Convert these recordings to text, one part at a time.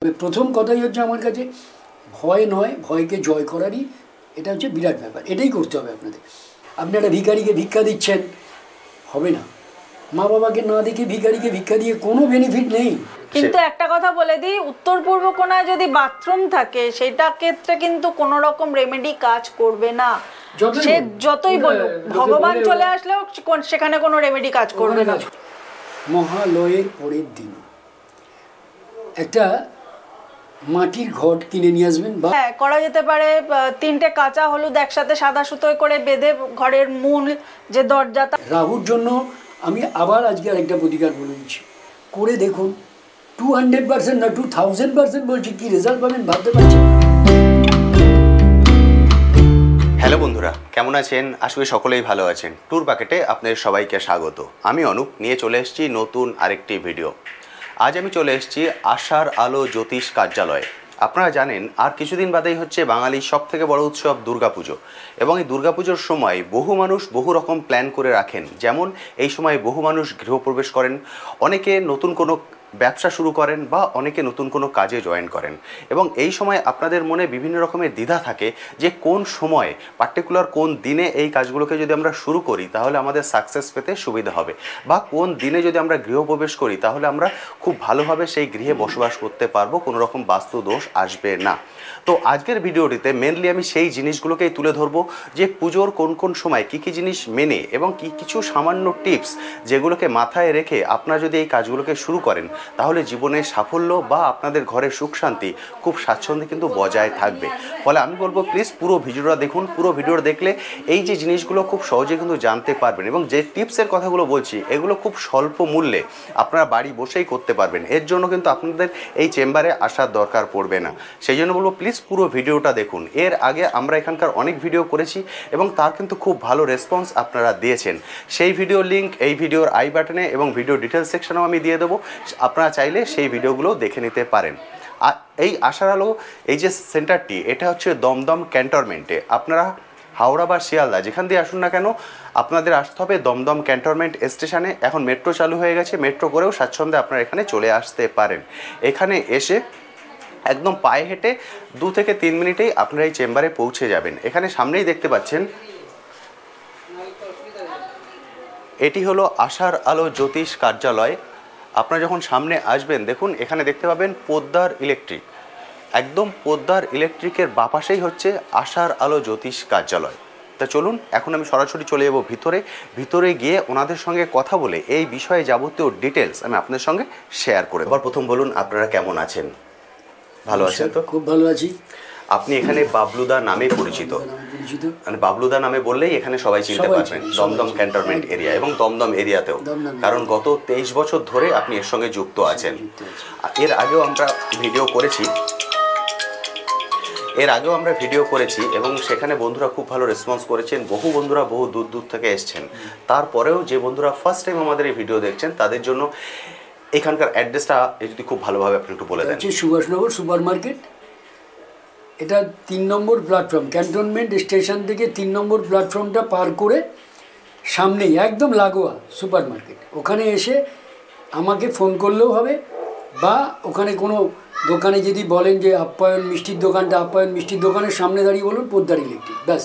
প্রথম কথাই হচ্ছে আমার কাছে ভয় নয়, ভয়কে জয় করারই এটা হচ্ছে বিরাট ব্যাপার। এটাই করতে হবে আপনাদের। আপনি একটা ভিখারিকে ভিক্ষা দিচ্ছেন, হবে না। মা বাবাকে না দেখে ভিখারিকে ভিক্ষা দিয়ে কোনো বেনিফিট নেই। কিন্তু একটা কথা বলে দিই, উত্তর পূর্ব কোণায় যদি বাথরুম থাকে সেটা ক্ষেত্রে কিন্তু কোনো রকম রেমেডি কাজ করবে না। সে যতই বলুক, ভগবান চলে আসলেও সেখানে কোনো রেমেডি কাজ করবে না। মহালয়ের পরের দিন একটা মাটির ঘট কিনে নিয়ে আসবেন, বা হ্যাঁ করা যেতে পারে। 3টে কাঁচা হলুদ একসাথে সাদা সুতোয় করে বেঁধে ঘরের মূল যে দরজাটা। রাহুর জন্য আমি আবার আজকে আরেকটা প্রতিকার বলে দিচ্ছি, করে দেখুন। 200% না 2000% বলছি, কি রেজাল্ট পাবেন ভাবতে পারছেন। হ্যালো বন্ধুরা, কেমন আছেন? আশা করি সকলেই ভালো আছেন। ট্যুর বাকেটে আপনাদের সবাইকে স্বাগত। আমি অনুপ নিয়ে চলে এসেছি নতুন আরেকটি ভিডিও। আজ আমি চলে এসেছি আশার আলো জ্যোতিষ কার্যালয়ে। আপনারা জানেন আর কিছুদিন বাদেই হচ্ছে বাঙালির সবথেকে বড় উৎসব দুর্গাপুজো, এবং এই দুর্গাপুজোর সময় বহু মানুষ বহু রকম প্ল্যান করে রাখেন। যেমন এই সময় বহু মানুষ গৃহপ্রবেশ করেন, অনেকে নতুন কোনো ব্যবসা শুরু করেন, বা অনেকে নতুন কোনো কাজে জয়েন করেন। এবং এই সময় আপনাদের মনে বিভিন্ন রকমের দ্বিধা থাকে যে কোন সময় পার্টিকুলার কোন দিনে এই কাজগুলোকে যদি আমরা শুরু করি তাহলে আমাদের সাকসেস পেতে সুবিধা হবে, বা কোন দিনে যদি আমরা গৃহপ্রবেশ করি তাহলে আমরা খুব ভালোভাবে সেই গৃহে বসবাস করতে পারবো, কোনো রকম বাস্তু দোষ আসবে না। তো আজকের ভিডিওটিতে মেনলি আমি সেই জিনিসগুলোকেই তুলে ধরবো যে পুজোর কোন কোন সময় কী কী জিনিস মেনে, এবং কিছু সামান্য টিপস যেগুলোকে মাথায় রেখে আপনারা যদি এই কাজগুলোকে শুরু করেন তাহলে জীবনের সাফল্য বা আপনাদের ঘরের সুখ শান্তি খুব স্বাচ্ছন্দ্যে কিন্তু বজায় থাকবে। ফলে আমি বলবো প্লিজ পুরো ভিডিওটা দেখুন। পুরো ভিডিওটা দেখলে এই যে জিনিসগুলো খুব সহজে কিন্তু জানতে পারবেন, এবং যে টিপসের কথাগুলো বলছি এগুলো খুব স্বল্প মূল্যে আপনারা বাড়ি বসেই করতে পারবেন। এর জন্য কিন্তু আপনাদের এই চেম্বারে আসার দরকার পড়বে না। সেই জন্য বলবো প্লিজ পুরো ভিডিওটা দেখুন। এর আগে আমরা এখানকার অনেক ভিডিও করেছি এবং তার কিন্তু খুব ভালো রেসপন্স আপনারা দিয়েছেন। সেই ভিডিও লিঙ্ক এই ভিডিওর আই বাটনে এবং ভিডিও ডিটেলস সেকশনেও আমি দিয়ে দেবো, আপনারা চাইলে সেই ভিডিওগুলো দেখে নিতে পারেন। আর এই আশার আলো এই যে সেন্টারটি, এটা হচ্ছে দমদম ক্যান্টনমেন্টে। আপনারা হাওড়া বা শিয়ালদা যেখান দিয়ে আসুন না কেন, আপনাদের আসতে হবে দমদম ক্যান্টনমেন্ট স্টেশনে। এখন মেট্রো চালু হয়ে গেছে, মেট্রো করেও স্বাচ্ছন্দ্যে আপনারা এখানে চলে আসতে পারেন। এখানে এসে একদম পায়ে হেঁটে 2 থেকে 3 মিনিটেই আপনারা এই চেম্বারে পৌঁছে যাবেন। এখানে সামনেই দেখতে পাচ্ছেন, এটি হলো আশার আলো জ্যোতিষ কার্যালয়। আপনারা যখন সামনে আসবেন দেখুন এখানে দেখতে পাবেন পোদ্দার ইলেকট্রিক। একদম পোদ্দার ইলেকট্রিকের বাপাশেই হচ্ছে আশার আলো জ্যোতিষ কার্যালয়। তা চলুন এখন আমি সরাসরি চলে যাব ভিতরে গিয়ে ওনাদের সঙ্গে কথা বলে এই বিষয়ে যাবতীয় ডিটেলস আমি আপনাদের সঙ্গে শেয়ার করে। এবার প্রথম বলুন, আপনারা কেমন আছেন? ভালো আছেন তো? খুব ভালো আছি। আপনি এখানে বাবলুদা নামে পরিচিত, মানে বাবলুদা নামে বললেই এখানে সবাই চিনতে পারবেন দমদম ক্যান্টনমেন্ট এরিয়া এবং দমদম এরিয়াতেও, কারণ গত 23 বছর ধরে আপনি এর সঙ্গে যুক্ত আছেন। এর আগেও আমরা ভিডিও করেছি এবং সেখানে বন্ধুরা খুব ভালো রেসপন্স করেছেন। বহু বন্ধুরা বহু দূর থেকে এসছেন। তারপরেও যে বন্ধুরা ফার্স্ট টাইম আমাদের এই ভিডিও দেখছেন তাদের জন্য এখানকার অ্যাড্রেসটা যদি খুব ভালোভাবে আপনি একটু বলে দেন। সুভাষনগর সুপার মার্কেট, এটা 3 নম্বর প্ল্যাটফর্ম। ক্যান্টনমেন্ট স্টেশন থেকে 3 নম্বর প্ল্যাটফর্মটা পার করে সামনেই একদম লাগোয়া সুপার মার্কেট। ওখানে এসে আমাকে ফোন করলেও হবে, বা ওখানে কোনো দোকানে যদি বলেন যে আপ্যায়ন মিষ্টির দোকানটা, আপ্যায়ন মিষ্টির দোকানের সামনে দাঁড়িয়ে বলুন পোদ্দার ইলেকট্রিক, ব্যাস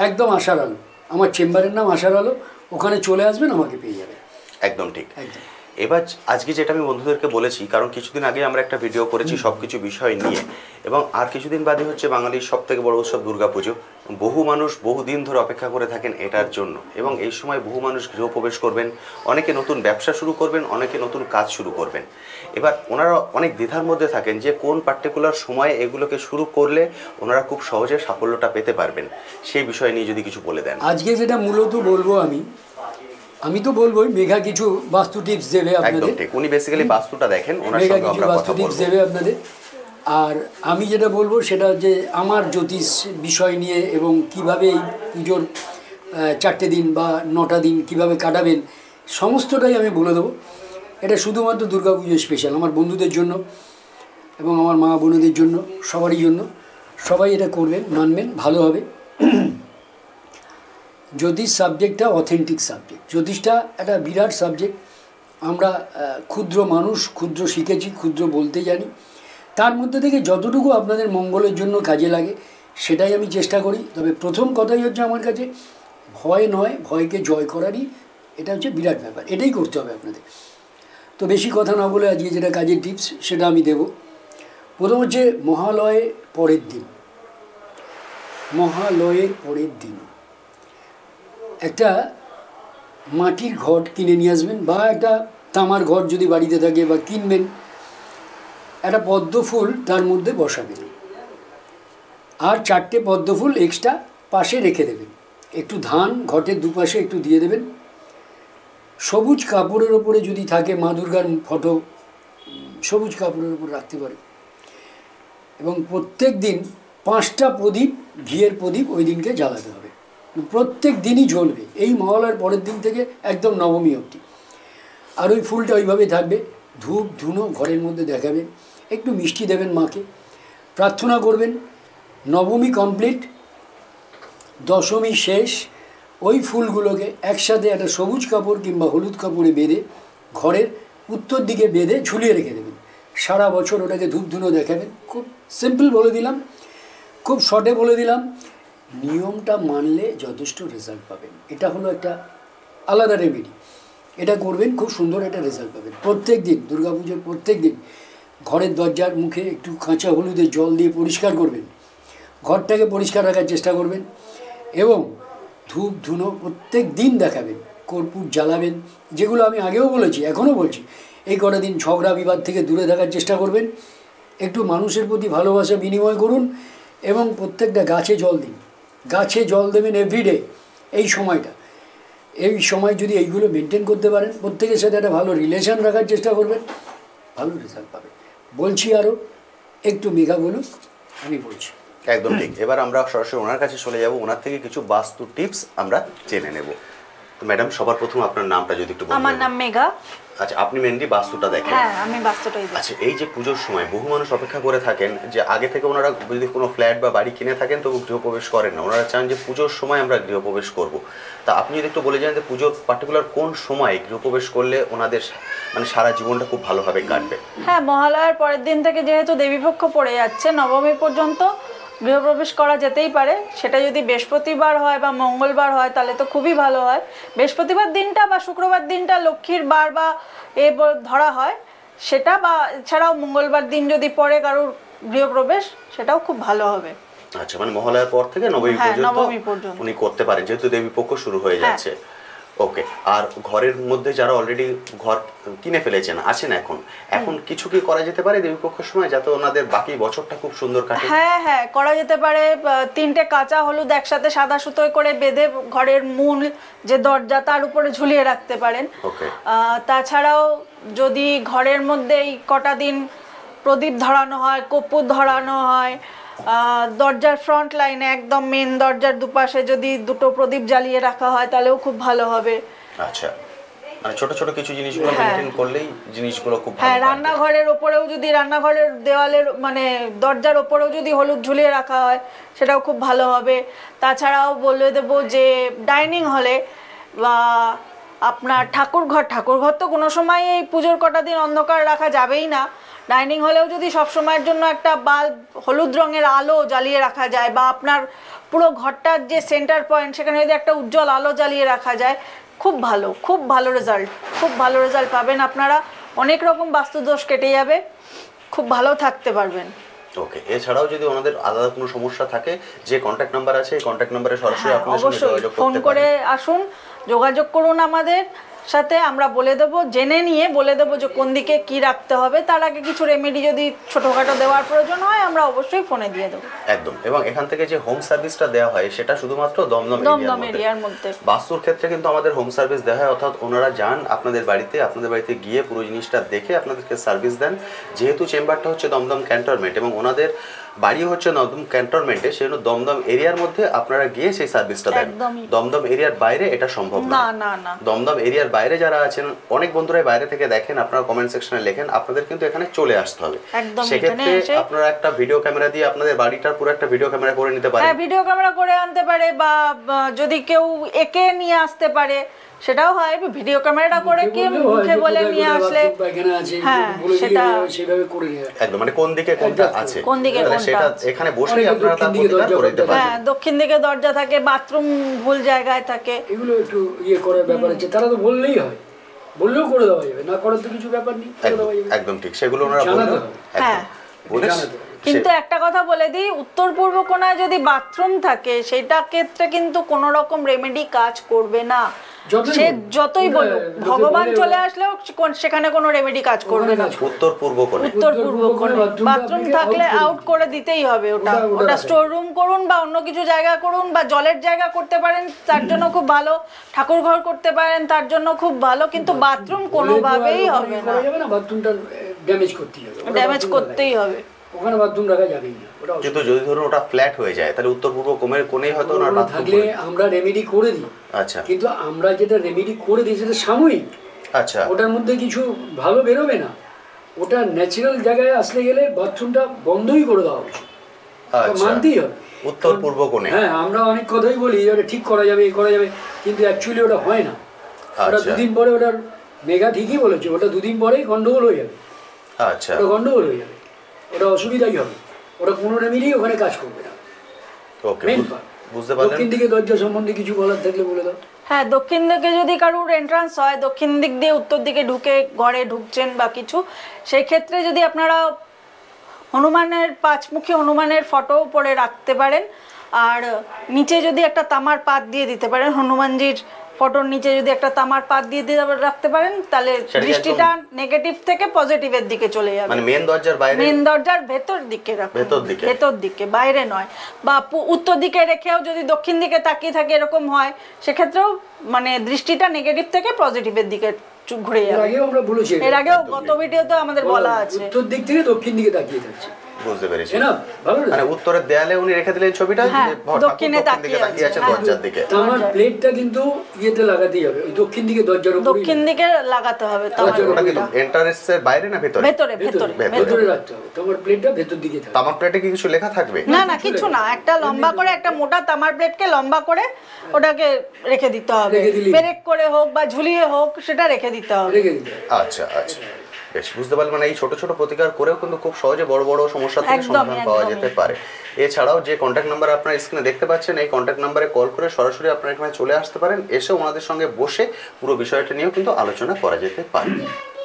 একদম আশার আলো। আমার চেম্বারের নাম আশার আলো, ওখানে চলে আসবেন, আমাকে পেয়ে যাবেন। একদম ঠিক। একদম। এবার আজকে যেটা আমি বন্ধুদেরকে বলেছি, কারণ কিছুদিন আগে আমরা একটা ভিডিও করেছি সব কিছু বিষয় নিয়ে, এবং আর কিছুদিন বাদে হচ্ছে বাঙালির সবথেকে বড় উৎসব দুর্গাপুজো। বহু মানুষ বহুদিন ধরে অপেক্ষা করে থাকেন এটার জন্য, এবং এই সময় বহু মানুষ গৃহপ্রবেশ করবেন, অনেকে নতুন ব্যবসা শুরু করবেন, অনেকে নতুন কাজ শুরু করবেন। এবার ওনারা অনেক দ্বিধার মধ্যে থাকেন যে কোন পার্টিকুলার সময়ে এগুলোকে শুরু করলে ওনারা খুব সহজে সাফল্যটা পেতে পারবেন। সেই বিষয় নিয়ে যদি কিছু বলে দেন। আজকে যেটা মূলত বলবো আমি তো বলবোই, মেঘা কিছু বাস্তু টিপস দেবে আপনাদের। একদম ঠিক, উনি বেসিক্যালি বাস্তুটা দেখেন, ওনার সঙ্গে আমরা কথা বলবো। টিপস দেবে আপনাদের। আর আমি যেটা বলবো সেটা যে আমার জ্যোতিষ বিষয় নিয়ে, এবং কিভাবে এই পুজোর 4টে দিন বা 9টা দিন কিভাবে কাটাবেন সমস্তটাই আমি বলে দেবো। এটা শুধুমাত্র দুর্গাপুজো স্পেশাল, আমার বন্ধুদের জন্য এবং আমার মা বোনেদের জন্য, সবারই জন্য। সবাই এটা করবেন, মানবেন, ভালো হবে। জ্যোতিষ সাবজেক্টটা অথেন্টিক সাবজেক্ট। জ্যোতিষটা একটা বিরাট সাবজেক্ট। আমরা ক্ষুদ্র মানুষ, ক্ষুদ্র শিখেছি, ক্ষুদ্র বলতে জানি। তার মধ্যে থেকে যতটুকু আপনাদের মঙ্গলের জন্য কাজে লাগে সেটাই আমি চেষ্টা করি। তবে প্রথম কথাই হচ্ছে আমার কাছে ভয় নয়, ভয়কে জয় করারই এটা হচ্ছে বিরাট ব্যাপার, এটাই করতে হবে আপনাদের। তো বেশি কথা না বলে আজকে যেটা কাজের টিপস সেটা আমি দেব। প্রথম হচ্ছে মহালয়ের পরের দিন, মহালয়ের পরের দিন একটা মাটির ঘট কিনে নিয়ে আসবেন, বা একটা তামার ঘট যদি বাড়িতে থাকে বা কিনবেন, একটা পদ্ম ফুল তার মধ্যে বসাবেন, আর 4টে পদ্ম ফুল এক্সট্রা পাশে রেখে দেবেন। একটু ধান ঘটের দুপাশে একটু দিয়ে দেবেন। সবুজ কাপড়ের ওপরে যদি থাকে মা দুর্গার ফটো, সবুজ কাপড়ের ওপর রাখতে পারে। এবং প্রত্যেক দিন 5টা প্রদীপ, ঘিয়ের প্রদীপ ওই দিনকে জ্বালাতে হবে, প্রত্যেক দিনই জ্বলবে, এই মহালয়ার পরের দিন থেকে একদম নবমী অবধি। আর ওই ফুলটা ওইভাবে থাকবে, ধূপ ধুনো ঘরের মধ্যে দেখাবেন, একটু মিষ্টি দেবেন মাকে, প্রার্থনা করবেন নবমী কমপ্লিট, দশমী শেষ, ওই ফুলগুলোকে একসাথে একটা সবুজ কাপড় কিংবা হলুদ কাপড়ে বেঁধে ঘরের উত্তর দিকে বেঁধে ঝুলিয়ে রেখে দেবেন। সারা বছর ওটাকে ধূপ ধুনো দেখাবেন। খুব সিম্পল বলে দিলাম, খুব শর্টে বলে দিলাম, নিয়মটা মানলে যথেষ্ট রেজাল্ট পাবেন। এটা হলো একটা আলাদা রেমেডি, এটা করবেন খুব সুন্দর একটা রেজাল্ট পাবেন। প্রত্যেক দিন দুর্গাপুজোর প্রত্যেক দিন ঘরের দরজার মুখে একটু কাঁচা হলুদের জল দিয়ে পরিষ্কার করবেন, ঘরটাকে পরিষ্কার রাখার চেষ্টা করবেন, এবং ধূপ ধুনো প্রত্যেক দিন দেখাবেন, কর্পূর জ্বালাবেন, যেগুলো আমি আগেও বলেছি এখনও বলছি। এই কটা দিন ঝগড়া বিবাদ থেকে দূরে থাকার চেষ্টা করবেন, একটু মানুষের প্রতি ভালোবাসা বিনিময় করুন, এবং প্রত্যেকটা গাছে জল দিন, গাছে জল দেবেন এভরিডে। এই সময়টা, এই সময় যদি এইগুলো মেনটেন করতে পারেন, প্রত্যেকের সাথে একটা ভালো রিলেশন রাখার চেষ্টা করবেন, ভালো রেজাল্ট পাবেন। বলছি আরও একটু মেঘা বলুন, আমি বলছি। একদম ঠিক। এবার আমরা সরাসরি ওনার কাছে চলে যাব, ওনার থেকে কিছু বাস্তু টিপস আমরা জেনে নেব। তো ম্যাডাম, সবার প্রথম আপনার নামটা যদি একটু বলেন। আমার নাম মেঘা। আচ্ছা, আপনি মেনলি বাস্তুটা দেখেন? হ্যাঁ, আমি বাস্তুটাই দেখি। আচ্ছা, এই যে পুজোর সময় বহু মানুষ অপেক্ষা করে থাকেন যে আগে থেকে ওনারা যদি কোনো ফ্ল্যাট বা বাড়ি কিনে থাকেন তবু গৃহপ্রবেশ করেন না, ওনারা চান যে পুজোর সময় আমরা গৃহপ্রবেশ করব। তা আপনি যদি একটু বলে যান যে পুজোর পার্টিকুলার কোন সময় গৃহপ্রবেশ করলে ওনাদের মানে সারা জীবনটা খুব ভালোভাবে কাটবে? হ্যাঁ, মহালয়ার পরের দিন থেকে যেহেতু দেবীপক্ষ পড়ে যাচ্ছে, নবমী পর্যন্ত গৃহপ্রবেশ করা যেতেই পারে। সেটা যদি বৃহস্পতিবার হয় বা মঙ্গলবার হয় তাহলে তো খুবই ভালো হয়। বৃহস্পতিবার দিনটা বা শুক্রবার দিনটা লক্ষ্মীর বার বা ধরা হয় সেটা, বা এছাড়াও মঙ্গলবার দিন যদি পড়ে কারোর গৃহপ্রবেশ, সেটাও খুব ভালো হবে। আচ্ছা, মানে মহালয়ার পর থেকে নবমী পর্যন্ত উনি করতে পারেন, যেহেতু দেবীপক্ষ শুরু হয়ে যাচ্ছে। ওকে। আর ঘরের মধ্যে যারা অলরেডি ঘর কিনে ফেলেছেন, আছেন এখন কিছু কি করা যেতে পারে দেবীপক্ষের সময় যাতে ওনাদের বাকি বছরটা খুব সুন্দর কাটে? হ্যাঁ হ্যাঁ, করা যেতে পারে। 3টে কাঁচা হলুদ একসাথে সাদা সুতোয় করে বেঁধে ঘরের মূল যে দরজা তার উপরে ঝুলিয়ে রাখতে পারেন। তাছাড়াও যদি ঘরের মধ্যে এই কটা দিন প্রদীপ ধরানো হয়, কর্পূর ধরানো হয়, দরজার ফ্রন্ট লাইনে একদম মেন দরজার দুপাশে যদি 2টো প্রদীপ জ্বালিয়ে রাখা হয় তাহলেও খুব ভালো হবে। আচ্ছা, মানে ছোট ছোট কিছু জিনিসগুলো মেইনটেইন করলেই জিনিসগুলো খুব ভালো। হ্যাঁ, রান্নাঘরের ওপরেও যদি রান্নাঘরের দেওয়ালের মানে দরজার ওপরেও যদি হলুদ ঝুলিয়ে রাখা হয় সেটাও খুব ভালো হবে। তাছাড়াও বলে দেবো যে ডাইনিং হলে বা আপনার ঠাকুরঘর তো কোনো সময় এই পুজোর কটা দিন অন্ধকার রাখা যাবেই না। ডাইনিং হলেও যদি সব সময়ের জন্য একটা বাল্ব হলুদ রঙের আলো জ্বালিয়ে রাখা যায়, বা আপনার পুরো ঘরটার যে সেন্টার পয়েন্ট সেখানে যদি একটা উজ্জ্বল আলো জ্বালিয়ে রাখা যায়, খুব ভালো রেজাল্ট পাবেন আপনারা। অনেক রকম বাস্তুদোষ কেটে যাবে, খুব ভালো থাকতে পারবেন। ওকে। এছাড়াও যদি ওনাদের আলাদা কোনো সমস্যা থাকে, যে কন্ট্যাক্ট নাম্বার আছে এই কন্ট্যাক্ট নাম্বারে সরাসরি আপনাদের সঙ্গে যোগাযোগ করতে পারেন। ফোন করে আসুন, যোগাযোগ করুন আমাদের সাথে, আমরা বলে দেবো, জেনে নিয়ে বলে দেবো যে কোন দিকে কি রাখতে হবে। তার আগে কিছু রেমেডি যদি ছোটখাটো দেওয়ার প্রয়োজন হয় আমরা অবশ্যই ফোনে দিয়ে দেবো। একদম। এবং এখান থেকে যে হোম সার্ভিসটা দেওয়া হয় সেটা শুধুমাত্র দমদম এরিয়ার মধ্যে। বাস্তুর ক্ষেত্রে কিন্তু আমাদের হোম সার্ভিস দেওয়া হয়, অর্থাৎ ওনারা যান আপনাদের বাড়িতে গিয়ে পুরো জিনিসটা দেখে আপনাদেরকে সার্ভিস দেন। যেহেতু চেম্বারটা হচ্ছে দমদম ক্যান্টনমেন্ট এবং ওনাদের বাড়ি হচ্ছে দমদম ক্যান্টনমেন্টে, সেজন্য দমদম এরিয়ার মধ্যে আপনারা গিয়ে সেই সার্ভিসটা দেন। দমদম এরিয়ার বাইরে এটা সম্ভব না। দমদম এরিয়ার বাইরে যারা আছেন, অনেক বন্ধুরাই বাইরে থেকে দেখেন, আপনারা কমেন্ট সেকশনে লেখেন, আপনাদের কিন্তু এখানে চলে আসতে হবে। সেক্ষেত্রে আপনারা একটা ভিডিও ক্যামেরা দিয়ে আপনাদের বাড়িটার পুরো একটা ভিডিও ক্যামেরা করে নিতে পারেন। হ্যাঁ, ভিডিও ক্যামেরা করে আনতে পারে, বা যদি কেউ একে নিয়ে আসতে পারে সেটাও হয়। ভিডিও ক্যামেরাটা করে কি মুখে বলে নিয়ে আসলে হ্যাঁ সেটা সেভাবে করে নিয়ে একদম, মানে কোন দিকে কোনটা আছে, কোন দিকে সেটা এখানে বসেই আপনারা তা প্রতিকার করে দিতে পারেন। হ্যাঁ, দক্ষিণ দিকে দরজা থাকে, বাথরুম ভুল জায়গায় থাকে, এগুলো একটু করার ব্যাপার আছে। তারা তো বললেই হয়, বললেও করে দেওয়া যাবে, না করার তো কিছু ব্যাপার নেই, করে দেওয়া যাবে। একদম ঠিক, সেগুলো ওনারা বললেন। হ্যাঁ, কিন্তু একটা কথা বলে দিই, উত্তর পূর্ব কোণায় যদি বাথরুম থাকে সেটা ক্ষেত্রে কিন্তু কোনো রকম রেমেডি কাজ করবে না। সে যতই বলুক, ভগবান চলে আসলেও সেখানে কোনো রেমেডি কাজ করবে না। উত্তর পূর্ব কোণে বাথরুম থাকলে আউট করে দিতেই হবে। ওটা স্টোর রুম করুন বা অন্য কিছু জায়গা করুন, বা জলের জায়গা করতে পারেন, তার জন্য খুব ভালো। ঠাকুর ঘর করতে পারেন, তার জন্য খুব ভালো। কিন্তু বাথরুম কোনোভাবেই হবে না, বাথরুমটা ড্যামেজ করতেই হবে। ওখানে বাথরুম রাখা যাবেই না। কিন্তু যদি ধরুন ওটা ফ্ল্যাট হয়ে যায়, তাহলে উত্তর পূর্ব কোণেই হয়তো না থাকলে আমরা রেমেডি করে দিই। আচ্ছা, কিন্তু আমরা যেটা রেমেডি করে দিই সেটা সাময়িক। আচ্ছা, ওটার মধ্যে কিছু ভালো বেরোবে না। ওটা ন্যাচারাল জায়গায় আসলে গেলে বাথরুমটা বন্ধই করে দেওয়া উচিত, মানতেই হবে। উত্তর পূর্ব কোণে হ্যাঁ, আমরা অনেক কথাই বলি ওটা ঠিক করা যাবে, করা যাবে, কিন্তু অ্যাকচুয়ালি ওটা হয় না। ওটা দুদিন পরে, ওটার মেঘা ঠিকই বলেছে, ওটা দুদিন পরেই গন্ডগোল হয়ে যাবে। আচ্ছা, ওটা গন্ডগোল হয়ে যাবে, ওটা অসুবিধাই হবে। ওটা কোনো রেমেডি ওখানে কাজ করবে না। দক্ষিণ দিকে দরজা সম্বন্ধে কিছু বলার থাকলে বলে দাও। হ্যাঁ, দক্ষিণ দিকে যদি কারোর এন্ট্রান্স হয়, দক্ষিণ দিক দিয়ে উত্তর দিকে ঢুকে ঘরে ঢুকছেন বা কিছু, সেই ক্ষেত্রে যদি আপনারা হনুমানের, পাঁচমুখী হনুমানের ফটো উপরে রাখতে পারেন, আর নিচে যদি একটা তামার পাত দিয়ে দিতে পারেন, হনুমানজির ফটোর নিচে যদি একটা তামার পাত দিয়ে রাখতে পারেন, তাহলে দৃষ্টিটা নেগেটিভ থেকে পজিটিভের দিকে চলে যাবে। মানে মেন দরজার বাইরে, মেন দরজার ভেতর দিকে রাখুন, ভেতর দিকে, বাইরে নয়। বা উত্তর দিকে রেখেও যদি দক্ষিণ দিকে তাকিয়ে থাকে এরকম হয়, সেক্ষেত্রেও মানে দৃষ্টিটা নেগেটিভ থেকে পজিটিভের দিকে ঘুরে যাবে। এর আগেও গত ভিডিওতে আমাদের বলা আছে উত্তর দিক থেকে দক্ষিণ দিকে তাকিয়ে থাকছে। বুঝতে পেরেছি, মানে উত্তরের দেয়ালে উনি রেখে দিলেন ছবিটা, দক্ষিণে তাকিয়ে আছে দরজার দিকে। তামার প্লেটটা কিন্তু ইয়েতে লাগাতেই হবে, ওই দক্ষিণ দিকে দরজার উপরে, দক্ষিণ দিকে লাগাতে হবে। ওটা কি এন্ট্রান্সের বাইরে না ভেতরে? ভেতরে, ভেতরে, ভেতরে রাখতে হবে। তামার প্লেটটা ভেতর দিকে থাকবে। তামার প্লেটে কি কিছু লেখা থাকবে? না না, কিছু না, একটা লম্বা করে, একটা মোটা তামার প্লেটকে লম্বা করে ওটাকে রেখে দিতে হবে। পেরেক করে হোক বা ঝুলিয়ে হোক, সেটা রেখে দিতে হবে। আচ্ছা আচ্ছা, বেশ, বুঝতে পারলাম। মানে এই ছোট ছোট প্রতিকার করেও কিন্তু খুব সহজে বড় বড় সমস্যা থেকে সমাধান পাওয়া যেতে পারে। এছাড়াও যে কন্ট্যাক্ট নাম্বার আপনারা স্ক্রিনে দেখতে পাচ্ছেন, এই কন্ট্যাক্ট নাম্বারে কল করে সরাসরি আপনারা এখানে চলে আসতে পারেন। এসে ওনাদের সঙ্গে বসে পুরো বিষয়টা নিয়েও কিন্তু আলোচনা করা যেতে পারে।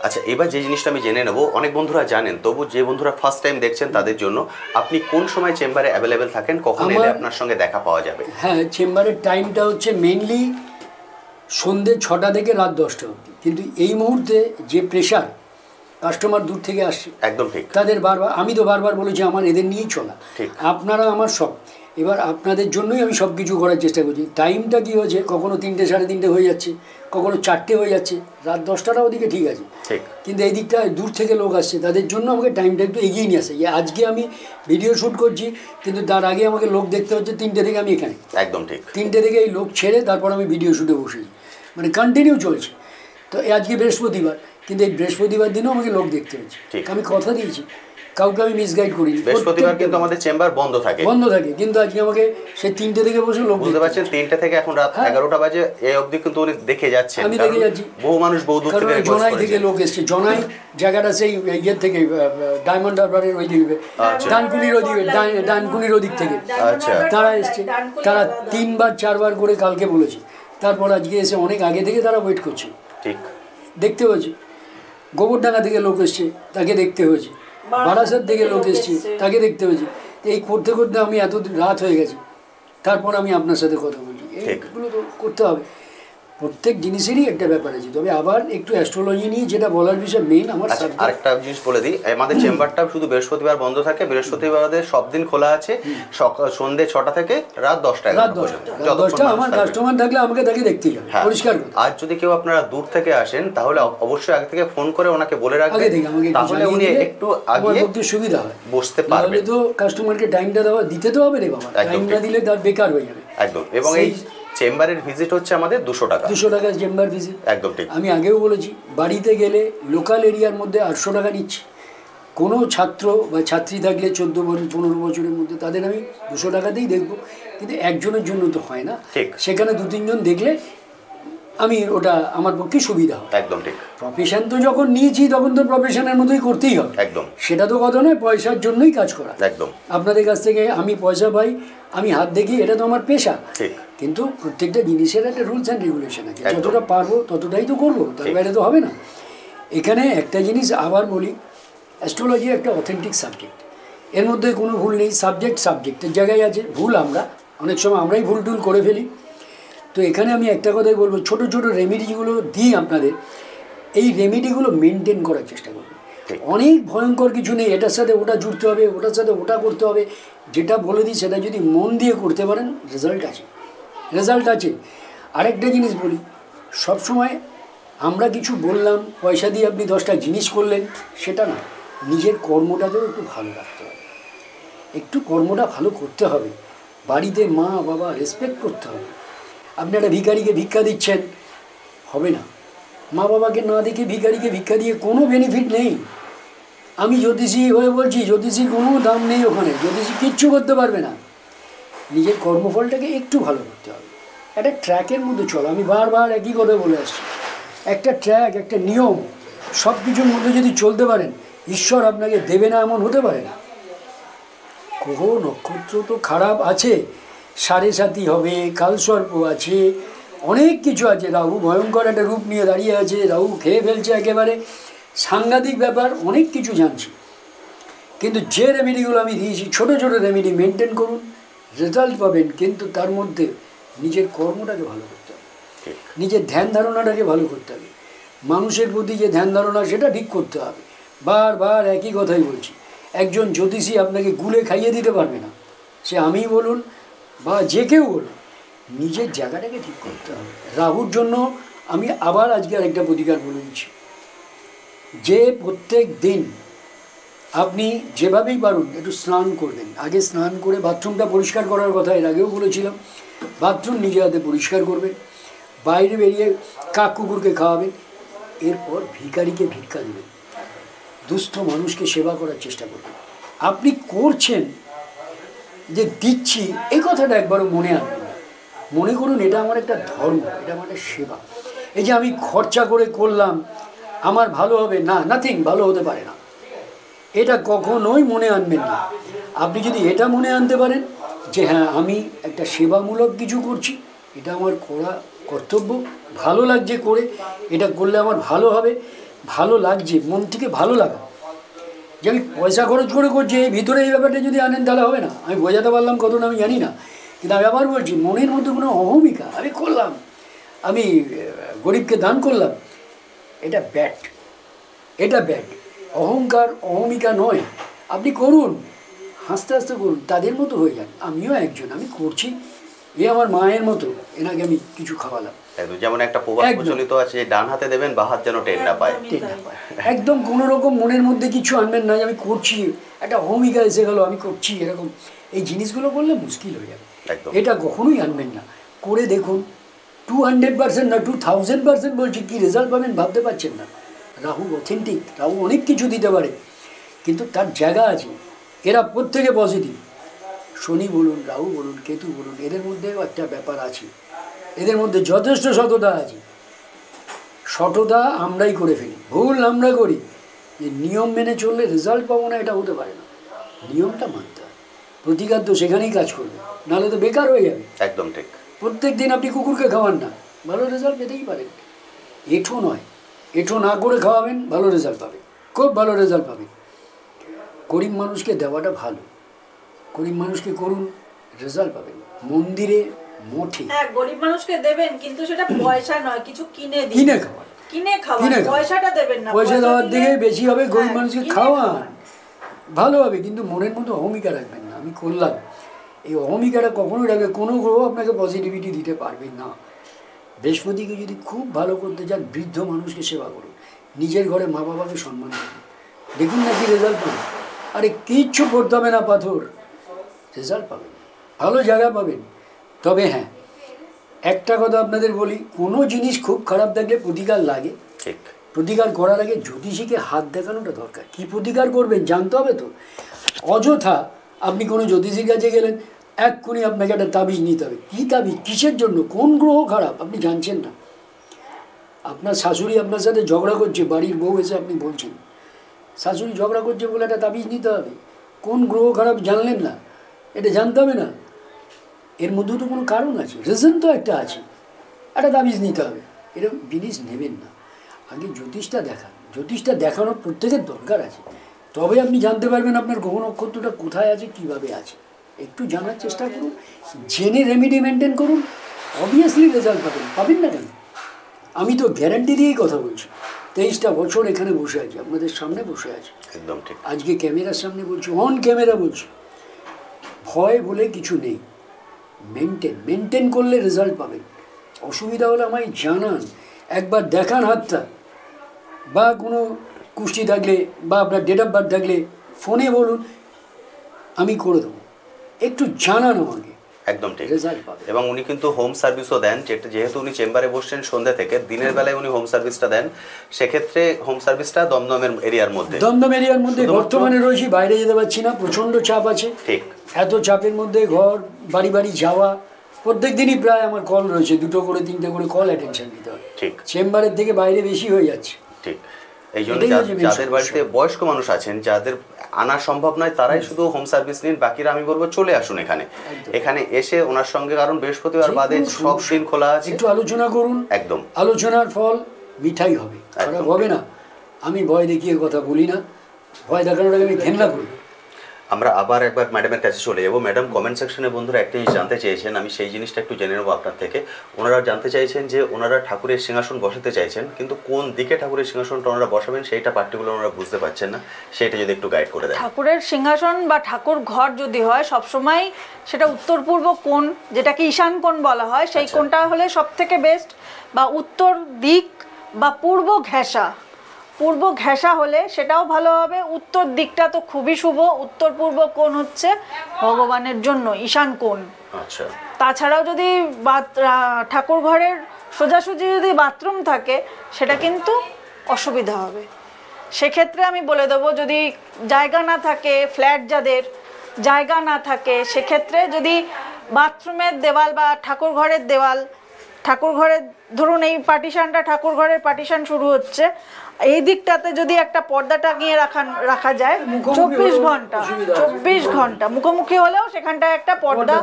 আচ্ছা, এবার যে জিনিসটা আমি জেনে নেব, অনেক বন্ধুরা জানেন, তবু যে বন্ধুরা ফার্স্ট টাইম দেখছেন তাদের জন্য, আপনি কোন সময় চেম্বারে অ্যাভেলেবেল থাকেন, কখন এলে আপনার সঙ্গে দেখা পাওয়া যাবে? হ্যাঁ, চেম্বারের টাইমটা হচ্ছে মেইনলি সন্ধ্যে 6টা থেকে রাত 10টা অবধি। কিন্তু এই মুহূর্তে যে প্রেশার, কাস্টমার দূর থেকে আসছে, একদম ঠিক, তাদের বারবার, আমি তো বারবার বলেছি আমার এদের নিয়েই চলা, আপনারা আমার সব। এবার আপনাদের জন্যই আমি সব কিছু করার চেষ্টা করছি। টাইমটা কী হয়েছে, কখনো 3টে, 3:30 হয়ে যাচ্ছে, কখনো 4টে হয়ে যাচ্ছে, রাত 10টাটা ওদিকে ঠিক আছে, কিন্তু এই দিকটা দূর থেকে লোক আসছে, তাদের জন্য আমাকে টাইমটা একটু এগিয়ে নিয়ে আসে। আজকে আমি ভিডিও শ্যুট করছি, কিন্তু তার আগে আমাকে লোক দেখতে হচ্ছে 3টে থেকে, আমি এখানে একদম ঠিক 3টে থেকে এই লোক ছেড়ে তারপর আমি ভিডিও শ্যুটে বসেছি, মানে কন্টিনিউ চলছে। তো আজকে বৃহস্পতিবার, কিন্তু এই বৃহস্পতিবার দিনও আমাকে লোক দেখতে হচ্ছে। আমি কথা দিয়েছি, কাউকে আমি মিসগাইড করি। বৃহস্পতিবার কিন্তু আমাদের চেম্বার বন্ধ থাকে, কিন্তু আজকে আমাকে সেই 3টে থেকে বসে লোক, বুঝতে পারছেন, 3টে থেকে এখন রাত 11টা বাজে, এই অবধি কিন্তু উনি দেখে যাচ্ছেন। আমি দেখে যাচ্ছি, বহু মানুষ বহু দূর থেকে, জনাই থেকে লোক এসছে। জনাই জায়গাটা সেই ইয়ের থেকে, ডায়মন্ড হারবারের ওই দিকে, ডানকুনির ওদিক থেকে তারা এসছে। তারা 3বার 4বার করে কালকে বলেছে, তারপর আজকে এসে অনেক আগে থেকে তারা ওয়েট করছে। ঠিক, দেখতে হয়েছে। গোবরডাঙ্গা থেকে লোক এসছে, তাকে দেখতে হয়েছে। বারাসাত থেকে লোক এসছে, তাকে দেখতে হয়েছে। এই করতে করতে আমি এত রাত হয়ে গেছে, তারপর আমি আপনার সাথে কথা বলছি। এইগুলো তো করতে হবে। প্রত্যেক জিনিসেরই একটা ব্যাপার আছে। তবে আবার একটু অ্যাস্ট্রোলজি নিয়ে যেটা বলার বিষয় মেইন আমার আরেকটা জিনিস বলে দিই, আমাদের চেম্বারটা শুধু বৃহস্পতিবার বন্ধ থাকে, বৃহস্পতিবারে সব দিন খোলা আছে, সকাল সন্ধ্যে 6টা থেকে রাত 10টা। রাত 10টা আমার কাস্টমার থাকলে আমাকে তাকে দেখতেই হবে, পরিষ্কার কথা। আর যদি কেউ আপনারা দূর থেকে আসেন তাহলে অবশ্যই আগে থেকে ফোন করে ওনাকে বলে রাখবেন, তাহলে উনি একটু আগে সুবিধা হয়, বসতে পারবেন। তাহলে তো কাস্টমারকে টাইমটা দিতে তো হবে রে বাবা, টাইম না দিলে তার বেকার হয়ে যাবে একদম। এবং এই চেম্বারের ভিজিট হচ্ছে আমাদের 200 টাকা। 200 টাকা চেম্বার ভিজিট, একদম ঠিক। আমি আগেও বলেছি, বাড়িতে গেলে লোকাল এরিয়ার মধ্যে 800 টাকা নিচ্ছি। কোনো ছাত্র বা ছাত্রী থাকলে 14-15 বছরের মধ্যে তাদের আমি 200 টাকাতেই দেখবো, কিন্তু একজনের জন্য তো হয় না, সেখানে 2-3 জন দেখলে আমি ওটা আমার পক্ষে সুবিধা হয়। একদম ঠিক। প্রফেশন তো যখন নিয়েছি তখন তো প্রফেশনের মতোই করতেই হবে, একদম। সেটা তো কথা নয় পয়সার জন্যই কাজ করা, একদম। আপনাদের কাছ থেকে আমি পয়সা পাই, আমি হাত দেখি, এটা তো আমার পেশা, কিন্তু প্রত্যেকটা জিনিসের একটা রুলস অ্যান্ড রেগুলেশন আছে, যতটা পারবো ততটাই তো করবো, তার বাইরে তো হবে না। এখানে একটা জিনিস আবার বলি, অ্যাস্ট্রোলজি একটা অথেন্টিক সাবজেক্ট, এর মধ্যে কোনো ভুল নেই। সাবজেক্টের জায়গায় আছে, ভুল আমরা অনেক সময় আমরাই ভুল টুল করে ফেলি। তো এখানে আমি একটা কথাই বলবো, ছোটো ছোটো রেমেডিগুলো দিই আপনাদের, এই রেমেডিগুলো মেনটেন করার চেষ্টা করবেন। অনেক ভয়ঙ্কর কিছু নেই, এটার সাথে ওটা জুড়তে হবে, ওটার সাথে ওটা করতে হবে, যেটা বলে দিই সেটা যদি মন দিয়ে করতে পারেন রেজাল্ট আছে। আরেকটা জিনিস বলি, সবসময় আমরা কিছু বললাম, পয়সা দিয়ে আপনি 10টা জিনিস করলেন, সেটা না, নিজের কর্মটাকেও একটু ভালো রাখতে হবে, একটু কর্মটা ভালো করতে হবে, বাড়িতে মা বাবা রেসপেক্ট করতে হবে। আপনি একটা ভিখারিকে ভিক্ষা দিচ্ছেন, হবে না, মা বাবাকে না দেখে ভিখারিকে ভিক্ষা দিয়ে কোনো বেনিফিট নেই। আমি জ্যোতিষী হয়ে বলছি, জ্যোতিষীর কোনো দাম নেই ওখানে, জ্যোতিষী কিচ্ছু করতে পারবে না। নিজের কর্মফলটাকে একটু ভালো করতে হবে, একটা ট্র্যাকের মধ্যে চলো। আমি বারবার একই কথা বলে আসছি, একটা ট্র্যাক, একটা নিয়ম, সব কিছুর মধ্যে যদি চলতে পারেন, ঈশ্বর আপনাকে দেবে না এমন হতে পারে না। গ্রহ নক্ষত্র তো খারাপ আছে, 7.5 হবে, কালসর্প আছে, অনেক কিছু আছে, রাহু ভয়ঙ্কর একটা রূপ নিয়ে দাঁড়িয়ে আছে, রাহু খেয়ে ফেলছে একেবারে, সাংঘাতিক ব্যাপার, অনেক কিছু জানছি। কিন্তু যে রেমেডিগুলো আমি দিয়েছি, ছোটো ছোটো রেমেডি মেনটেন করুন, রেজাল্ট পাবেন। কিন্তু তার মধ্যে নিজের কর্মটাকে ভালো করতে হবে, নিজের ধ্যান ধারণাটাকে ভালো করতে হবে, মানুষের প্রতি যে ধ্যান ধারণা সেটা ঠিক করতে হবে। বারবার একই কথাই বলছি, একজন জ্যোতিষী আপনাকে গুলে খাইয়ে দিতে পারবে না, সে আমি বলুন বা যে কেউ বলুন, নিজের জায়গাটাকে ঠিক করতে হবে। রাহুর জন্য আমি আবার আজকে আরেকটা প্রতিকার বলে দিচ্ছি, যে প্রত্যেক দিন আপনি যেভাবেই পারুন একটু স্নান করবেন। আগে স্নান করে বাথরুমটা পরিষ্কার করার কথা এর আগেও বলেছিলাম, বাথরুম নিজে হাতে পরিষ্কার করবেন, বাইরে বেরিয়ে কাক কুকুরকে খাওয়াবেন, এরপর ভিখারিকে ভিক্ষা দেবেন, দুস্থ মানুষকে সেবা করার চেষ্টা করবেন। আপনি করছেন যে দিচ্ছি, এই কথাটা একবারও মনে আনবেন না, মনে করুন এটা আমার একটা ধর্ম, এটা আমার একটা সেবা। এই যে আমি খরচা করে করলাম আমার ভালো হবে না, নাথিং, ভালো হতে পারে না, এটা কখনোই মনে আনবেন না। আপনি যদি এটা মনে আনতে পারেন যে হ্যাঁ আমি একটা সেবামূলক কিছু করছি, এটা আমার করা কর্তব্য, ভালো লাগছে করে, এটা করলে আমার ভালো হবে, ভালো লাগছে, মন থেকে ভালো লাগা, যে আমি পয়সা খরচ করে করছি, এই ভিতরে এই ব্যাপারটা যদি আনেন তাহলে হবে না। আমি বোঝাতে পারলাম কতটা আমি জানি না, কিন্তু আমি আবার বলছি, মনের মধ্যে কোনো অহমিকা, আমি করলাম, আমি গরিবকে দান করলাম, এটা ব্যাড, এটা ব্যাড। অহংকার অহমিকা নয়, আপনি করুন, হাসতে হাসতে করুন, তাদের মতো হয়ে যান। আমিও একজন, আমি করছি, এ আমার মায়ের মতো, এনাকে আমি কিছু খাওয়ালাম। যেমন একটা প্রবাদ প্রচলিত আছে, ডান হাতে দেবেন বা হাত যেন টেন না পায়। একদম কোনো রকম মনের মধ্যে কিছু আনবেন না যে আমি করছি, একটা অহমিকা এসে গেল আমি করছি, এরকম এই জিনিসগুলো করলে মুশকিল হয়ে যাবে। এটা কখনোই আনবেন না, করে দেখুন, 200% না 2000% বলছি, কী রেজাল্ট পাবেন ভাবতে পারছেন না। রাহু অথেন্টিক, রাহু অনেক কিছু দিতে পারে, কিন্তু তার জায়গা আছে, এরা প্রত্যেকে পজিটিভ। শনি বলুন, রাহু বলুন, কেতু বলুন, এদের মধ্যেও একটা ব্যাপার আছে, এদের মধ্যে যথেষ্ট সততা আছে। সততা আমরাই করে ফেলি, ভুল আমরা করি, যে নিয়ম মেনে চললে রেজাল্ট পাবো না, এটা হতে পারে না। নিয়মটা মানতে হয়, প্রতিকার তো সেখানেই কাজ করবে, নাহলে তো বেকার হয়ে যাবে। একদম ঠিক। প্রত্যেক দিন আপনি কুকুরকে খাওয়ান না, ভালো রেজাল্ট পেতেই পারেন। এঁঠো নয়, এঁঠো না করে খাওয়াবেন, ভালো রেজাল্ট পাবেন, খুব ভালো রেজাল্ট পাবেন। গরিব মানুষকে দেওয়াটা ভালো, গরিব মানুষকে করুন, রেজাল্ট পাবেন। মন্দিরে মোটে। হ্যাঁ, গরিব মানুষকে দেবেন, কিন্তু সেটা পয়সা নয়, কিছু কিনে দিন, কিনে খাওয়া, কিনে খাওয়া, পয়সাটা দেবেন না। পয়সা দেওয়ার দিকে বেশি হবে, গরিব মানুষকে খাওয়ান, ভালো হবে, কিন্তু মনের মধ্যে অহমিকা রাখবেন না আমি করলাম। এই অহমিকাটা কখনোই রাখবে, কোনো গ্রহ আপনাকে পজিটিভিটি দিতে পারবেন না। বৃহস্পতিকে যদি খুব ভালো করতে চান, বৃদ্ধ মানুষকে সেবা করুন, নিজের ঘরে মা বাবাকে সম্মান করুন, দেখুন না কি রেজাল্ট পাবেন। আরে কিচ্ছু পড়তে হবে না, পাথর রেজাল্ট পাবেন, ভালো জায়গা পাবেন। তবে হ্যাঁ, একটা কথা আপনাদের বলি, কোনো জিনিস খুব খারাপ থাকলে প্রতিকার লাগে। ঠিক, প্রতিকার করার আগে জ্যোতিষীকে হাত দেখানোটা দরকার। কি প্রতিকার করবেন জানতে হবে তো। অযথা আপনি কোনো জ্যোতিষীর কাছে গেলেন, এক্ষুনি আপনাকে একটা তাবিজ নিতে হবে। কী তাবিজ, কিসের জন্য, কোন গ্রহ খারাপ আপনি জানছেন না। আপনার শাশুড়ি আপনার সাথে ঝগড়া করছে, বাড়ির বউ এসে আপনি বলছেন শাশুড়ি ঝগড়া করছে বলে একটা তাবিজ নিতে হবে। কোন গ্রহ খারাপ জানলেন না, এটা জানতে হবে না। এর মধ্যে তো কোনো কারণ আছে, রিজন তো একটা আছে, একটা তাবিজ নিতে হবে। এরকম জিনিস নেবেন না, আগে জ্যোতিষটা দেখান। জ্যোতিষটা দেখানোর প্রত্যেকের দরকার আছে, তবে আপনি জানতে পারবেন আপনার গ্রহ নক্ষত্রটা কোথায় আছে, কিভাবে আছে। একটু জানার চেষ্টা করুন, জেনে রেমেডি মেনটেন করুন, অবভিয়াসলি রেজাল্ট পাবেন না কেন। আমি তো গ্যারান্টি দিয়েই কথা বলছি, 23টা বছর এখানে বসে আছি, আপনাদের সামনে বসে আছি, একদম ঠিক। আজকে ক্যামেরার সামনে বলছি, অন ক্যামেরা বলছি। ভয় বলে কিছু নেই, মেনটেন করলে রেজাল্ট পাবেন। অসুবিধা হলে আমায় জানান, একবার দেখান হাতটা, বা কোনো কুষ্টি থাকলে বা আপনার ডেট অফ বার্থ থাকলে ফোনে বলুন, আমি করে দেবো। একটু জানান আমাকে, একদম ঠিক। রেজাল্ট পাবে। এবং উনি কিন্তু হোম সার্ভিসও দেন, যেহেতু উনি চেম্বারে বসছেন সন্ধ্যা থেকে, দিনের বেলায় উনি হোম সার্ভিসটা দেন। সেক্ষেত্রে হোম সার্ভিসটা দমদমের এরিয়ার মধ্যে, বর্তমানে রয়েছি, বাইরে যেতে পারছি না, প্রচণ্ড চাপ আছে। ঠিক, এত চাপের মধ্যে ঘর বাড়ি যাওয়া, প্রত্যেক দিনই প্রায় আমার কল রয়েছে, 2 করে 3টে করে কল অ্যাটেনশন দিতে হয়। ঠিক, চেম্বারের থেকে বাইরে বেশি হয়ে যাচ্ছে। ঠিক। এই জন্য যাদের বাড়িতে বয়স্ক মানুষ আছেন, যাদের আনা সম্ভব নয়, তারাই শুধু হোম সার্ভিস নিন, বাকিরা আমি বলবো চলে আসুন এখানে এসে ওনার সঙ্গে, কারণ বৃহস্পতিবার বাদে সব দিন খোলা আছে। একটু আলোচনা করুন, একদম আলোচনার ফল মিঠাই হবে, খারাপ হবে না। আমি ভয় দেখিয়ে কথা বলি না, ভয় দেখানোটাকে আমি ঘেন্না করি। আমরা আবার একবার ম্যাডামের কাছে চলে যাবো। ম্যাডাম, কমেন্ট সেকশনে বন্ধুরা একটা জিনিস জানতে চেয়েছেন, আমি সেই জিনিসটা একটু জেনে নেবো আপনার থেকে। ওনারা জানতে চাইছেন যে ওনারা ঠাকুরের সিংহাসন বসাতে চাইছেন, কিন্তু কোন দিকে ঠাকুরের সিংহাসনটা ওনারা বসাবেন সেইটা পার্টিকুলার ওনারা বুঝতে পারছেন না, সেটা যদি একটু গাইড করে দেন। ঠাকুরের সিংহাসন বা ঠাকুর ঘর যদি হয়, সবসময় সেটা উত্তর পূর্ব কোণ, যেটাকে ঈশান কোণ বলা হয়, সেই কোণটা হলে সব থেকে বেস্ট, বা উত্তর দিক বা পূর্ব ঘেঁষা হলে সেটাও ভালো হবে। উত্তর দিকটা তো খুবই শুভ, উত্তর পূর্ব কোণ হচ্ছে ভগবানের জন্য ঈশান কোণ। আচ্ছা, তাছাড়াও যদি ঠাকুর ঘরের সোজাসুজি যদি বাথরুম থাকে, সেটা কিন্তু অসুবিধা হবে। সেক্ষেত্রে আমি বলে দেবো, যদি জায়গা না থাকে, ফ্ল্যাট যাদের জায়গা না থাকে, সেক্ষেত্রে যদি বাথরুমের দেওয়াল বা ঠাকুর ঘরের ধরুন এই পার্টিশনটা, ঠাকুর ঘরের পার্টিশন শুরু হচ্ছে, এই দিকটাতে যদি একটা পর্দা টাঙিয়ে রাখা যায়, 24 ঘন্টা মুখোমুখি হলেও সেখানটায় একটা পর্দা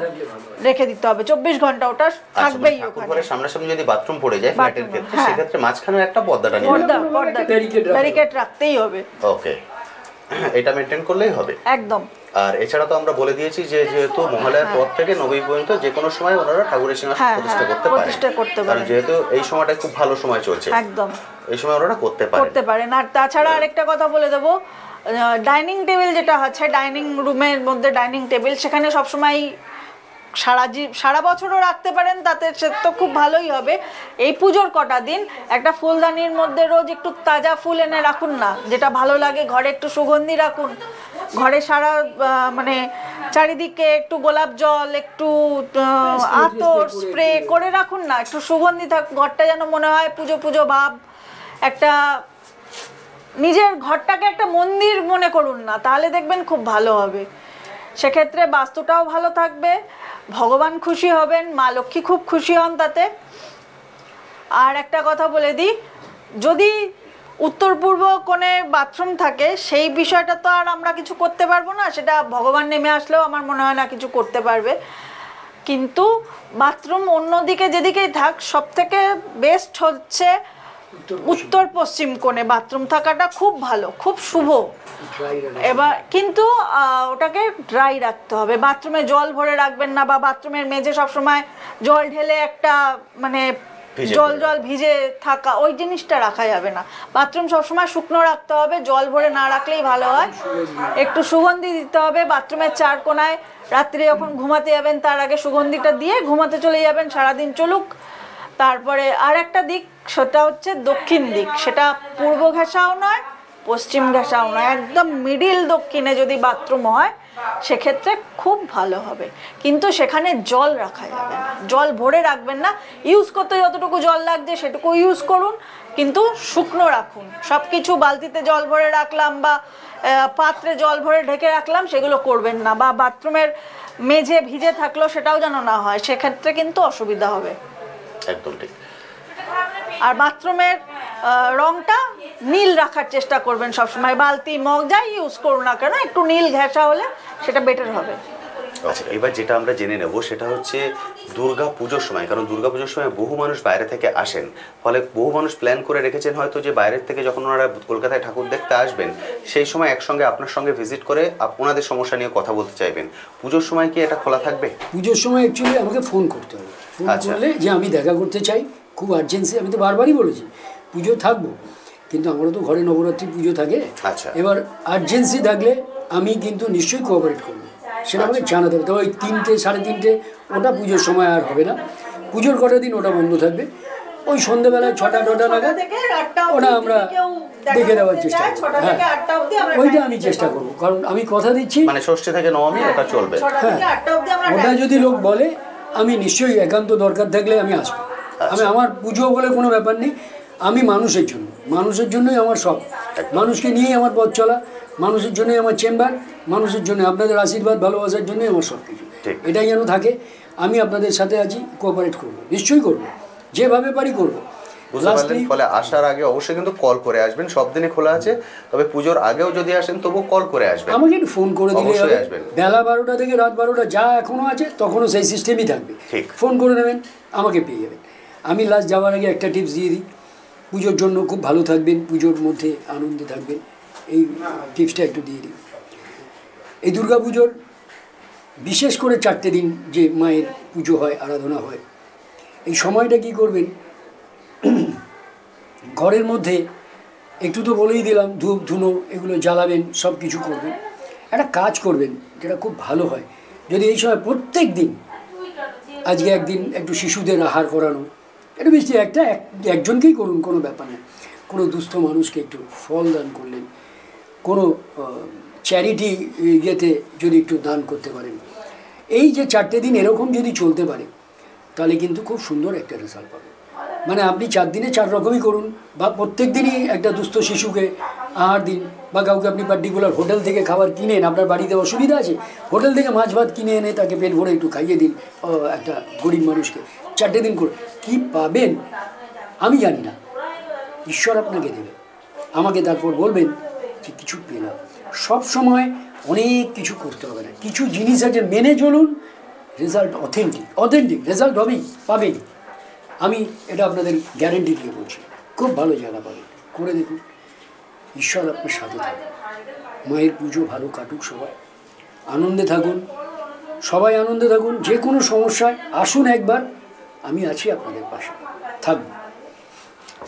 রেখে দিতে হবে, 24 ঘন্টা ওটা থাকবেই ওখানে। ঘরের সামনাসামনি যদি বাথরুম পড়ে যায় ফ্ল্যাটের ক্ষেত্রে, সেক্ষেত্রে মাঝখানে একটা পর্দাটা নিয়ে ব্যারিকেড রাখতেই হবে। ওকে, এটা মেনটেন করলেই হবে একদম। আর এছাড়া তো আমরা বলে দিয়েছি যে যেহেতু মহালয়ার পর থেকে নবমী পর্যন্ত যে কোনো সময় ওনারা ঠাকুরের সিংহাসন প্রতিষ্ঠা করতে পারেন, কারণ যেহেতু এই সময়টা খুব ভালো সময় চলছে, একদম এই সময় ওনারা করতে পারেন। আর তাছাড়া আরেকটা কথা বলে দেবো, ডাইনিং টেবিল যেটা আছে, ডাইনিং রুমের মধ্যে ডাইনিং টেবিল, সেখানে সবসময় সারা বছরও রাখতে পারেন, তাতে সে তো খুব ভালোই হবে। এই পুজোর কটা দিন একটা ফুলদানির মধ্যে রোজ একটু তাজা ফুল এনে রাখুন না, যেটা ভালো লাগে, ঘরে একটু সুগন্ধি রাখুন, ঘরে সারা মানে চারিদিকে একটু গোলাপ জল, একটু আতর স্প্রে করে রাখুন না, একটু সুগন্ধি থাক, ঘরটা যেন মনে হয় পুজো পুজো ভাব। একটা নিজের ঘরটাকে একটা মন্দির মনে করুন না, তাহলে দেখবেন খুব ভালো হবে। সেক্ষেত্রে বাস্তুটাও ভালো থাকবে, ভগবান খুশি হবেন, মা লক্ষ্মী খুব খুশি হন তাতে। আর একটা কথা বলে দিই, যদি উত্তর পূর্ব কোণে বাথরুম থাকে, সেই বিষয়টা তো আর আমরা কিছু করতে পারবো না, সেটা ভগবান নেমে আসলেও আমার মনে হয় না কিছু করতে পারবে। কিন্তু বাথরুম অন্যদিকে যেদিকেই থাক, সব থেকে বেস্ট হচ্ছে উত্তর পশ্চিম কোণে বাথরুম থাকাটা খুব ভালো, খুব শুভ। এবার কিন্তু ওটাকে ড্রাই রাখতে হবে, বাথরুমে জল ভরে রাখবেন না, বা বাথরুমের মেঝে সবসময় জল ঢেলে একটা মানে জল ভিজে থাকা ওই জিনিসটা রাখা যাবে না। বাথরুম সবসময় শুকনো রাখতে হবে, জল ভরে না রাখলেই ভালো হয়। একটু সুগন্ধি দিতে হবে বাথরুমের চার কোণায়, রাত্রে যখন ঘুমাতে যাবেন তার আগে সুগন্ধিটা দিয়ে ঘুমাতে চলে যাবেন, সারাদিন চলুক। তারপরে আর একটা দিক, সেটা হচ্ছে দক্ষিণ দিক, সেটা পূর্ব ঘেঁষাও নয় পশ্চিম ঘেঁষাও নয়, একদম মিডিল দক্ষিণে যদি বাথরুম হয় সেক্ষেত্রে খুব ভালো হবে। কিন্তু সেখানে জল রাখা যাবে না, জল ভরে রাখবেন না। ইউজ করতে যতটুকু জল লাগছে সেটুকু ইউজ করুন, কিন্তু শুকনো রাখুন। সব কিছু বালতিতে জল ভরে রাখলাম বা পাত্রে জল ভরে ঢেকে রাখলাম, সেগুলো করবেন না। বা বাথরুমের মেঝে ভিজে থাকলো সেটাও যেন না হয়, সেক্ষেত্রে কিন্তু অসুবিধা হবে। একদম ঠিক। আর বাথরুমের রংটা নীল রাখার চেষ্টা করবেন সবসময়, বালতি মগ যাই ইউজ করুন না কেন একটু নীল ঘেঁষা হলে সেটা বেটার হবে। আচ্ছা, এবার যেটা আমরা জেনে নেব সেটা হচ্ছে দুর্গা পুজোর সময়, কারণ দুর্গা পুজোর সময় বহু মানুষ বাইরে থেকে আসেন, ফলে বহু মানুষ প্ল্যান করে রেখেছেন হয়তো যে বাইরের থেকে যখন ওনারা কলকাতায় ঠাকুর দেখতে আসবেন সেই সময় একসঙ্গে আপনার সঙ্গে ভিজিট করে ওনাদের সমস্যা নিয়ে কথা বলতে চাইবেন। পুজোর সময় কি এটা খোলা থাকবে? পুজোর সময় অ্যাকচুয়ালি আমাকে ফোন করতে হবে, ফোন করলে যে আমি দেখা করতে চাই, খুব আর্জেন্সি। আমি তো বারবারই বলেছি পুজো থাকবো, কিন্তু আমারও তো ঘরে নবরাত্রি পুজো থাকে। আচ্ছা, এবার আর্জেন্সি থাকলে আমি কিন্তু নিশ্চয়ই কোঅপারেট করবো, সেটা আমাকে জানাতে হবে। তো ওই 3টে 3:30 ওটা পুজোর সময় আর হবে না, পুজোর কটা দিন ওটা বন্ধ থাকবে। ওই সন্ধ্যেবেলায় 6টা-9টা নাগাদ ওটা আমরা দেখে দেওয়ার চেষ্টা করবো। হ্যাঁ, ওইটা আমি চেষ্টা করবো, কারণ আমি কথা দিচ্ছি মানে ষষ্ঠী থেকে নবমী ওটা চলবে। হ্যাঁ, ওটা যদি লোক বলে আমি নিশ্চয়ই একান্ত দরকার থাকলে আমি আসবো। আমি আমার পুজো বলে কোনো ব্যাপার নেই, আমি মানুষের জন্য, মানুষের জন্যই আমার সব, মানুষকে নিয়েই আমার পথ চলা, মানুষের জন্যই আমার চেম্বার, মানুষের জন্য আপনাদের আশীর্বাদ ভালোবাসার জন্যই আমার সব কিছু। এটাই যেন থাকে। আমি আপনাদের সাথে আছি, কোঅপারেট করবো, নিশ্চয়ই করবো, যেভাবে পারি করবো। ফলে আসার আগে অবশ্যই কিন্তু কল করে আসবেন, সব দিনই খোলা আছে, তবে পুজোর আগেও যদি আসেন তবু কল করে আসবেন, আমাকে একটু ফোন করে দিলে হবে। বেলা 12টা থেকে রাত 12টা যা এখনো আছে তখনও সেই সিস্টেমই থাকবে, ফোন করে নেবেন, আমাকে পেয়ে যাবেন। আমি লাস্ট যাওয়ার আগে একটা টিপস দিয়ে দিই, পুজোর জন্য খুব ভালো থাকবেন, পুজোর মধ্যে আনন্দে থাকবেন, এই টিপসটা একটু দিয়ে দিই। এই দুর্গা পুজোর বিশেষ করে 4টে দিন যে মায়ের পুজো হয়, আরাধনা হয়, এই সময়টা কি করবেন, ঘরের মধ্যে একটু তো বলেই দিলাম, ধূপ ধুনো এগুলো জ্বালাবেন, সব কিছু করবেন। একটা কাজ করবেন যেটা খুব ভালো হয়, যদি এই সময় প্রত্যেক দিন, আজকে একদিন একটু শিশুদের আহার করানো, একটু বেশি একজনকেই করুন, কোনো ব্যাপার না, কোনো দুস্থ মানুষকে একটু ফল দান করলেন, কোনো চ্যারিটি ইয়েতে যদি একটু দান করতে পারেন, এই যে 4টে দিন এরকম যদি চলতে পারে তাহলে কিন্তু খুব সুন্দর একটা রেজাল্ট পাবেন। মানে আপনি 4 দিনে 4 রকমই করুন, বা প্রত্যেক দিনই একটা দুস্থ শিশুকে আহার দিন, বা কাউকে আপনি পার্টিকুলার হোটেল থেকে খাবার কিনেন, আপনার বাড়িতে অসুবিধা আছে, হোটেল থেকে মাছ ভাত কিনে এনে তাকে পেট ভরে একটু খাইয়ে দিন একটা গরিব মানুষকে। 4টে দিন করে কী পাবেন আমি জানি না, ঈশ্বর আপনাকে দেবে, আমাকে তারপর বলবেন যে কিছু পেলাম। সব সময় অনেক কিছু করতে হবে না, কিছু জিনিস আছে মেনে চলুন, রেজাল্ট অথেন্টিক রেজাল্ট হবেই, পাবেন। আমি এটা আপনাদের গ্যারেন্টি দিয়ে বলছি, খুব ভালো জায়গা পাবেন, করে দেখুন, ঈশ্বর আপনার সাথে থাকুন। মায়ের পুজো ভালো কাটুক, সবাই আনন্দে থাকুন, সবাই আনন্দে থাকুন। যে কোনো সমস্যায় আসুন একবার, আমি আছি আপনাদের পাশে, থাকবো।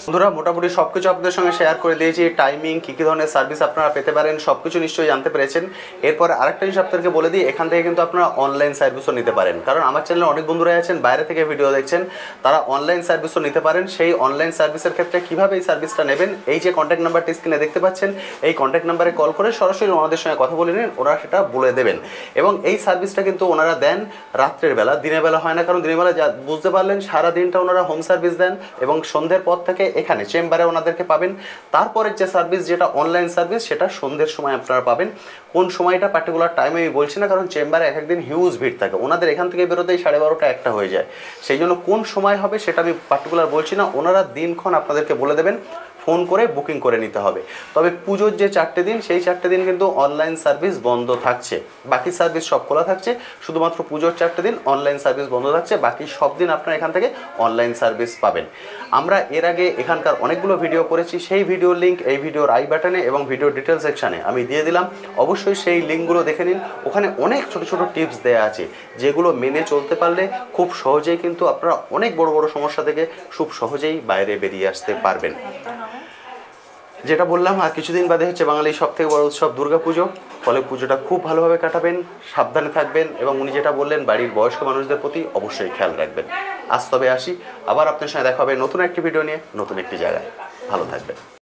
বন্ধুরা, মোটামুটি সব কিছু আপনাদের সঙ্গে শেয়ার করে দিয়েছি, টাইমিং, কী কী ধরনের সার্ভিস আপনারা পেতে পারেন সব কিছু নিশ্চয়ই জানতে পেরেছেন। এরপরে আরেকটা জিনিস আপনাদেরকে বলে দিই, এখান থেকে কিন্তু আপনারা অনলাইন সার্ভিসও নিতে পারেন, কারণ আমার চ্যানেলে অনেক বন্ধুরাই আছেন বাইরে থেকে ভিডিও দেখছেন, তারা অনলাইন সার্ভিসও নিতে পারেন। সেই অনলাইন সার্ভিসের ক্ষেত্রে কীভাবে এই সার্ভিসটা নেবেন, এই যে কন্ট্যাক্ট নাম্বারটি স্ক্রিনে দেখতে পাচ্ছেন, এই কন্ট্যাক্ট নাম্বারে কল করে সরাসরি ওনাদের সঙ্গে কথা বলে নিন, ওরা সেটা বলে দেবেন। এবং এই সার্ভিসটা কিন্তু ওনারা দেন রাত্রের বেলা, দিনের বেলা হয় না, কারণ দিনের বেলা যা বুঝতে পারলেন সারা দিনটা ওনারা হোম সার্ভিস দেন, এবং সন্ধ্যের পর থেকে এখানে চেম্বারে ওনাদেরকে পাবেন। তারপরের যে সার্ভিস যেটা অনলাইন সার্ভিস, সেটা সন্ধ্যের সময় আপনারা পাবেন। কোন সময়টা পার্টিকুলার টাইমে আমি বলছি না, কারণ চেম্বারে এক একদিন হিউজ ভিড় থাকে, ওনাদের এখান থেকে বেরোতেই 12:30 1টা হয়ে যায়, সেই জন্য কোন সময় হবে সেটা আমি পার্টিকুলার বলছি না, ওনারা দিনক্ষণ আপনাদেরকে বলে দেবেন। ফোন করে বুকিং করে নিতে হবে। তবে পুজোর যে 4টে দিন, সেই 4টে দিন কিন্তু অনলাইন সার্ভিস বন্ধ থাকছে। বাকি সার্ভিস সব খোলা থাকছে, শুধুমাত্র পুজোর 4টে দিন অনলাইন সার্ভিস বন্ধ থাকছে। বাকি সব দিন আপনারা এখান থেকে অনলাইন সার্ভিস পাবেন। আমরা এর আগে এখানকার অনেকগুলো ভিডিও করেছি, সেই ভিডিওর লিঙ্ক এই ভিডিওর আই বাটনে এবং ভিডিও ডিটেল সেকশানে আমি দিয়ে দিলাম। অবশ্যই সেই লিঙ্কগুলো দেখে নিন। ওখানে অনেক ছোট ছোট টিপস দেওয়া আছে, যেগুলো মেনে চলতে পারলে খুব সহজেই কিন্তু আপনারা অনেক বড় বড় সমস্যা থেকে খুব সহজেই বাইরে বেরিয়ে আসতে পারবেন। যেটা বললাম, আর কিছুদিন বাদে হচ্ছে বাঙালির সবথেকে বড় উৎসব দুর্গাপুজো। ফলে পুজোটা খুব ভালোভাবে কাটাবেন, সাবধানে থাকবেন এবং উনি যেটা বললেন বাড়ির বয়স্ক মানুষদের প্রতি অবশ্যই খেয়াল রাখবেন। আজ তবে আসি, আবার আপনার সঙ্গে দেখা হবে নতুন একটি ভিডিও নিয়ে, নতুন একটি জায়গায়। ভালো থাকবেন।